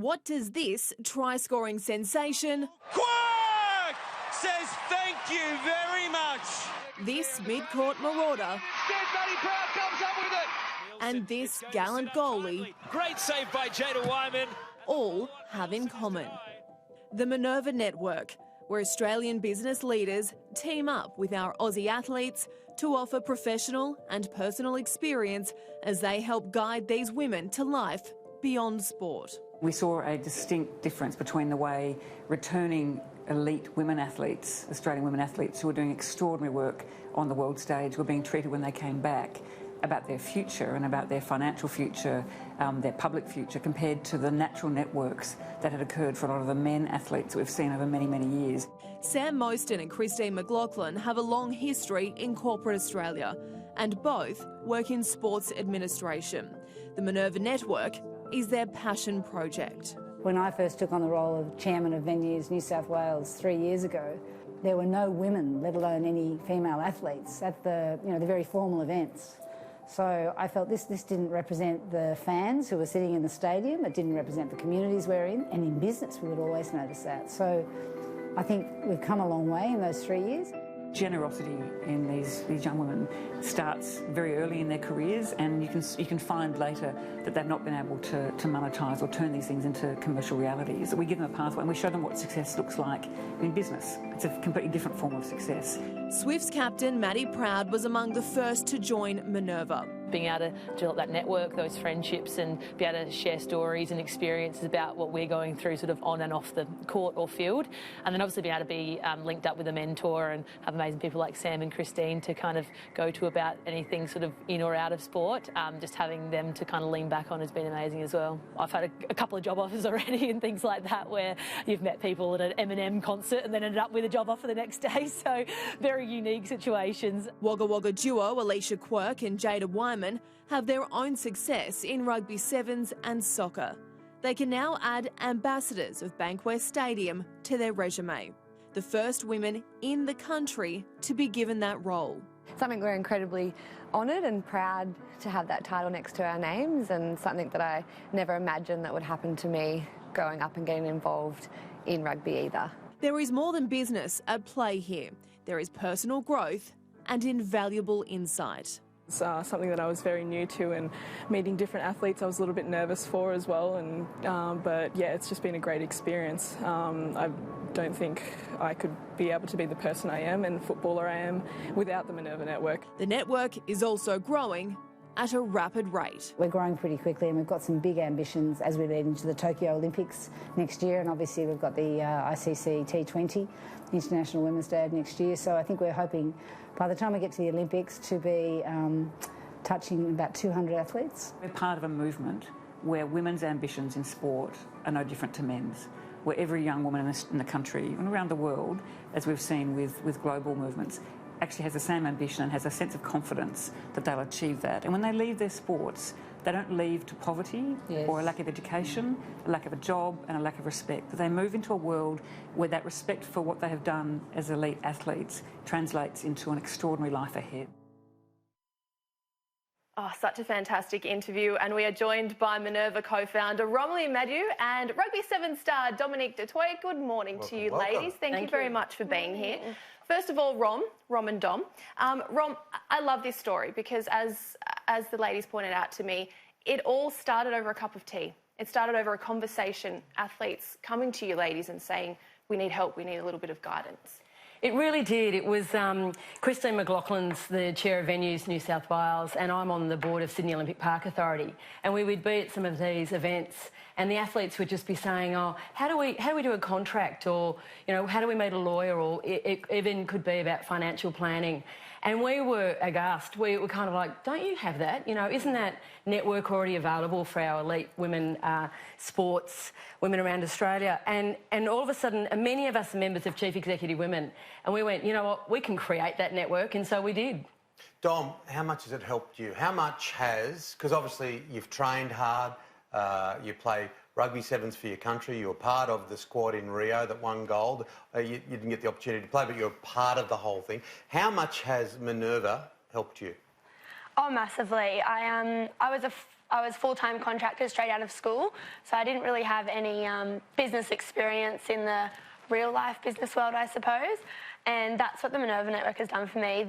What does this try-scoring sensation... Quirk says thank you very much. This mid-court marauder... and this gallant goalie... Great save by Jada Wyman. ...all have in common. The Minerva Network, where Australian business leaders team up with our Aussie athletes to offer professional and personal experience as they help guide these women to life beyond sport. We saw a distinct difference between the way returning elite women athletes, Australian women athletes who were doing extraordinary work on the world stage, were being treated when they came back, about their future and about their financial future, their public future, compared to the natural networks that had occurred for a lot of the men athletes that we've seen over many, many years. Sam Mostyn and Christine McLaughlin have a long history in corporate Australia and both work in sports administration. The Minerva Network is their passion project. When I first took on the role of Chairman of Venues New South Wales 3 years ago, there were no women, let alone any female athletes, at the very formal events. So I felt this didn't represent the fans who were sitting in the stadium, it didn't represent the communities we're in, and in business we would always notice that. So I think we've come a long way in those 3 years. Generosity in these young women starts very early in their careers, and you can find later that they've not been able to monetise or turn these things into commercial realities. We give them a pathway and we show them what success looks like in business. It's a completely different form of success. Swifts captain Maddie Proud was among the first to join Minerva. Being able to develop that network, those friendships, and be able to share stories and experiences about what we're going through sort of on and off the court or field. And then obviously being able to be linked up with a mentor and have amazing people like Sam and Christine to kind of go to about anything sort of in or out of sport. Just having them to kind of lean back on has been amazing as well. I've had a couple of job offers already and things like that where you've met people at an Eminem concert and then ended up with a job offer the next day. So very unique situations. Wagga Wagga duo Alicia Quirk and Jada Wyman have their own success in rugby sevens and soccer. They can now add ambassadors of Bankwest Stadium to their resume. The first women in the country to be given that role. Something we're incredibly honoured and proud to have that title next to our names, and something that I never imagined that would happen to me growing up and getting involved in rugby either. There is more than business at play here. There is personal growth and invaluable insight. It's something that I was very new to, and meeting different athletes I was a little bit nervous for as well, and but yeah, it's just been a great experience. I don't think I could be able to be the person I am and footballer I am without the Minerva Network. The network is also growing at a rapid rate. We're growing pretty quickly, and we've got some big ambitions as we lead into the Tokyo Olympics next year, and obviously we've got the ICC T20 International Women's Day next year, so I think we're hoping by the time we get to the Olympics to be touching about 200 athletes. We're part of a movement where women's ambitions in sport are no different to men's, where every young woman in the country and around the world, as we've seen with global movements, actually has the same ambition and has a sense of confidence that they'll achieve that. And when they leave their sports, they don't leave to poverty or a lack of education, a lack of a job and a lack of respect. But they move into a world where that respect for what they have done as elite athletes translates into an extraordinary life ahead. Oh, such a fantastic interview, and we are joined by Minerva co-founder Romilly Madu and Rugby Sevens star Dominique Dutoit. Good morning to you, ladies. Thank you very much for being here. First of all, Rom and Dom. Rom, I love this story because as the ladies pointed out to me, it all started over a cup of tea. It started over a conversation, athletes coming to you ladies and saying, we need help, we need a little bit of guidance. It really did. It was Christine McLaughlin's the chair of Venues New South Wales, and I'm on the board of Sydney Olympic Park Authority. And we would be at some of these events, and the athletes would just be saying, "Oh, how do we do a contract?" Or, you know, how do we meet a lawyer? Or it even could be about financial planning. And we were aghast. We were kind of like, don't you have that? You know, isn't that network already available for our elite women sports, women around Australia? And all of a sudden, many of us are members of Chief Executive Women, and we went, you know what, we can create that network, and so we did. Dom, how much has it helped you? How much has, because obviously you've trained hard, you play rugby sevens for your country, you were part of the squad in Rio that won gold. You didn't get the opportunity to play, but you're part of the whole thing. How much has Minerva helped you? Oh, massively. I I was full-time contractor straight out of school, so I didn't really have any business experience in the real-life business world, I suppose, and that's what the Minerva Network has done for me.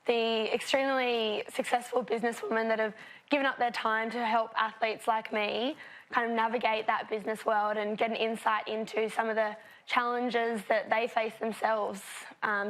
The extremely successful businesswomen that have given up their time to help athletes like me kind of navigate that business world and get an insight into some of the challenges that they face themselves,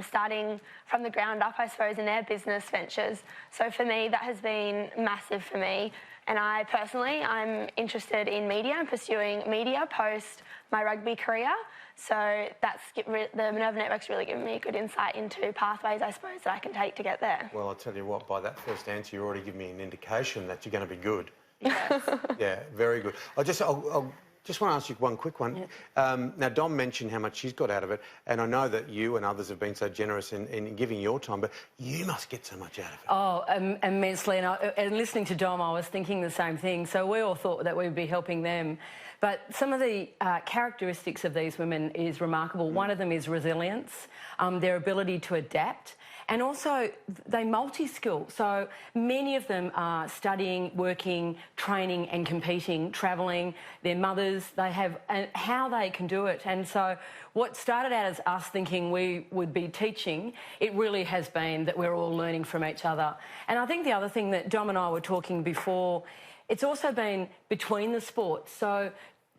starting from the ground up, I suppose, in their business ventures. So for me, that has been massive for me. And I personally, I'm interested in media and pursuing media post my rugby career. So the Minerva Network's really given me a good insight into pathways, I suppose, that I can take to get there. Well, I'll tell you what, by that first answer, you already give me an indication that you're going to be good. Yes. Yeah, very good. I'll just want to ask you one quick one. Yeah. Now, Dom mentioned how much she's got out of it, and I know that you and others have been so generous in giving your time, but you must get so much out of it. Oh, immensely. And listening to Dom, I was thinking the same thing. So we all thought that we would be helping them. But some of the characteristics of these women is remarkable. One of them is resilience, their ability to adapt. And also, they multi-skill. So many of them are studying, working, training and competing, travelling, their mothers, they have, and how they can do it. And so what started out as us thinking we would be teaching, it really has been that we're all learning from each other. And I think the other thing that Dom and I were talking before, it's also been between the sports. So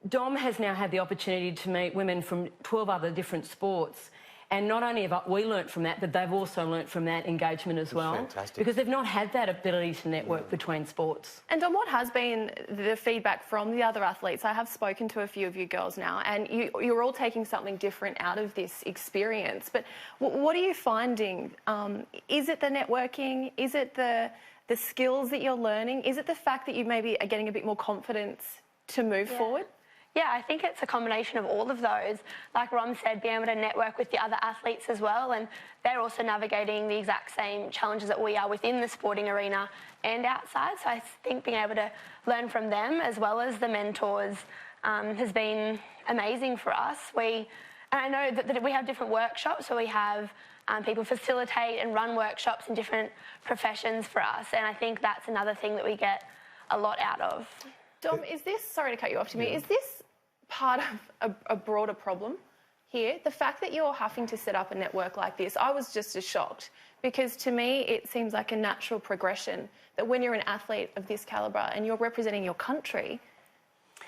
Dom has now had the opportunity to meet women from 12 other different sports. And not only have we learnt from that, but they've also learnt from that engagement as well. Fantastic. Because they've not had that ability to network between sports. And Dom, what has been the feedback from the other athletes? I have spoken to a few of you girls now, and you're all taking something different out of this experience. But what are you finding? Is it the networking? Is it the skills that you're learning? Is it the fact that you maybe are getting a bit more confidence to move forward? Yeah, I think it's a combination of all of those. Like Rom said, being able to network with the other athletes as well, and they're also navigating the exact same challenges that we are within the sporting arena and outside. So I think being able to learn from them as well as the mentors has been amazing for us. And I know that we have different workshops, so we have people facilitate and run workshops in different professions for us, and I think that's another thing that we get a lot out of. Dom, is this, sorry to cut you off, Timmy, is this part of a broader problem here? The fact that you're having to set up a network like this, I was just as shocked, because to me it seems like a natural progression that when you're an athlete of this calibre and you're representing your country,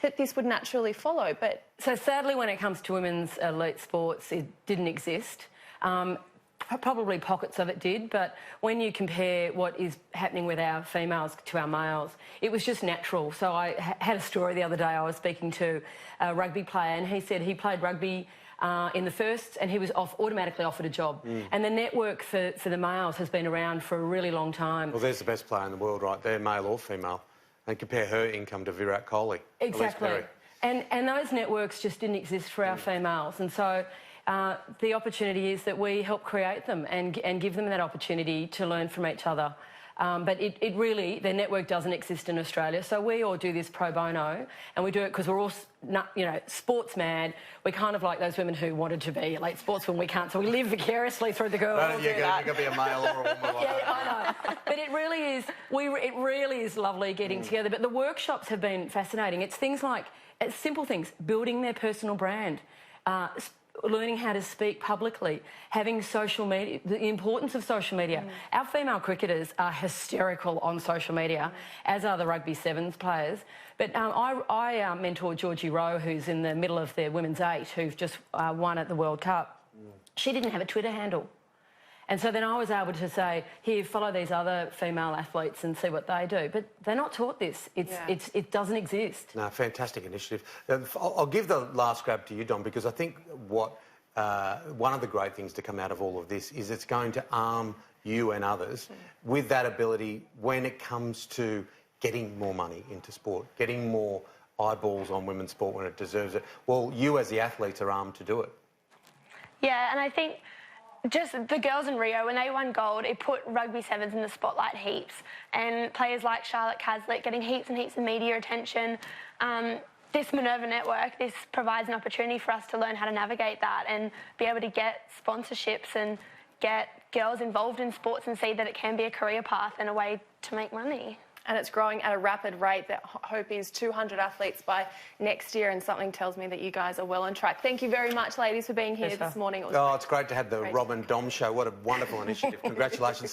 that this would naturally follow. But so sadly, when it comes to women's elite sports, it didn't exist. Probably pockets of it did, but when you compare what is happening with our females to our males, it was just natural. So I had a story the other day. I was speaking to a rugby player, and he said he played rugby in the first, and he was automatically offered a job. And the network for the males has been around for a really long time. Well, there's the best player in the world right there, male or female, and compare her income to Virat Kohli. Exactly. And those networks just didn't exist for our females, and so the opportunity is that we help create them and give them that opportunity to learn from each other. But it really, their network doesn't exist in Australia. So we all do this pro bono, and we do it because we're all, sports mad. We're kind of like those women who wanted to be elite sportsmen. We can't, so we live vicariously through the girls. You've got to be a male or a woman like that. Yeah, I know. But it really is lovely getting together. But the workshops have been fascinating. It's things like, simple things, building their personal brand, learning how to speak publicly, having social media, the importance of social media. Our female cricketers are hysterical on social media, as are the rugby sevens players. But I mentor Georgie Rowe, who's in the middle of their women's 8, who've just won at the World Cup. She didn't have a Twitter handle. And so then I was able to say, here, follow these other female athletes and see what they do. But they're not taught this. It doesn't exist. No, fantastic initiative. I'll give the last grab to you, Dom, because I think one of the great things to come out of all of this is it's going to arm you and others with that ability when it comes to getting more money into sport, getting more eyeballs on women's sport when it deserves it. Well, you as the athletes are armed to do it. Yeah, and I think just the girls in Rio, when they won gold, it put rugby sevens in the spotlight heaps. And players like Charlotte Caslick getting heaps and heaps of media attention. This Minerva Network, this provides an opportunity for us to learn how to navigate that and be able to get sponsorships and get girls involved in sports and see that it can be a career path and a way to make money. and it's growing at a rapid rate. That hope is 200 athletes by next year, and something tells me that you guys are well on track. Thank you very much, ladies, for being here this morning. It's great to have the Rob and Dom show. What a wonderful initiative. Congratulations.